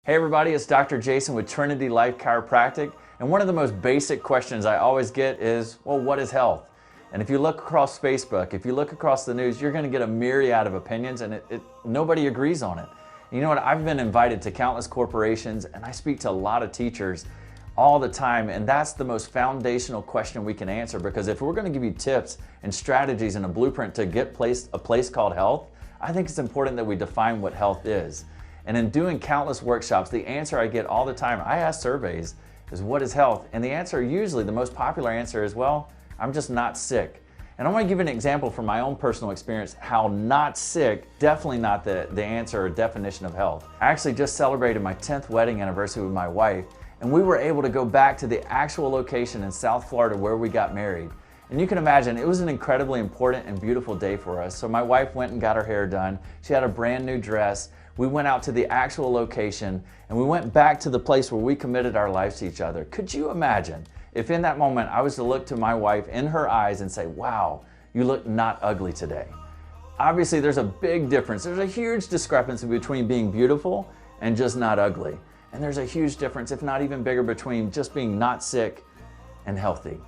Hey everybody, it's Dr. Jason with Trinity Life Chiropractic, and one of the most basic questions I always get is, well, what is health? And if you look across Facebook, if you look across the news, you're going to get a myriad of opinions, and nobody agrees on it. You know what? I've been invited to countless corporations, and I speak to a lot of teachers all the time, and that's the most foundational question we can answer, because if we're going to give you tips and strategies and a blueprint to get a place called health, I think it's important that we define what health is. And in doing countless workshops, the answer I get all the time, I ask surveys, is what is health? And the answer, usually the most popular answer is, well, I'm just not sick. And I want to give you an example from my own personal experience, how not sick, definitely not the answer or definition of health. I actually just celebrated my 10th wedding anniversary with my wife, and we were able to go back to the actual location in South Florida where we got married. And you can imagine, it was an incredibly important and beautiful day for us. So my wife went and got her hair done. She had a brand new dress. We went out to the actual location, and we went back to the place where we committed our lives to each other. Could you imagine if in that moment I was to look to my wife in her eyes and say, wow, you look not ugly today? Obviously, there's a big difference. There's a huge discrepancy between being beautiful and just not ugly. And there's a huge difference, if not even bigger, between just being not sick and healthy.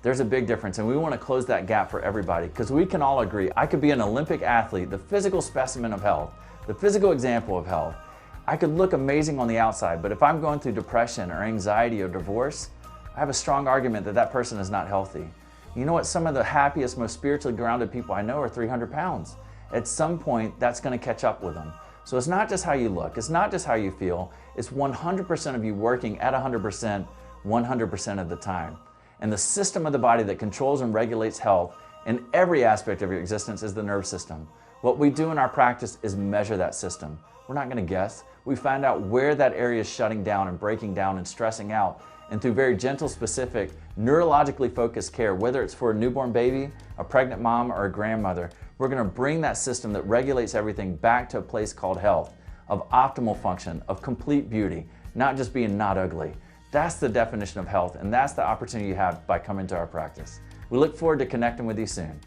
There's a big difference, and we want to close that gap for everybody, because we can all agree, I could be an Olympic athlete, the physical specimen of health, the physical example of health. I could look amazing on the outside, but if I'm going through depression or anxiety or divorce, I have a strong argument that that person is not healthy. You know what? Some of the happiest, most spiritually grounded people I know are 300 pounds. At some point, that's going to catch up with them. So it's not just how you look, it's not just how you feel, it's 100% of you working at 100%, 100% of the time. And the system of the body that controls and regulates health in every aspect of your existence is the nerve system. What we do in our practice is measure that system. We're not going to guess. We find out where that area is shutting down and breaking down and stressing out. And through very gentle, specific, neurologically focused care, whether it's for a newborn baby, a pregnant mom, or a grandmother, we're going to bring that system that regulates everything back to a place called health, of optimal function, of complete beauty, not just being not ugly. That's the definition of health, and that's the opportunity you have by coming to our practice. We look forward to connecting with you soon.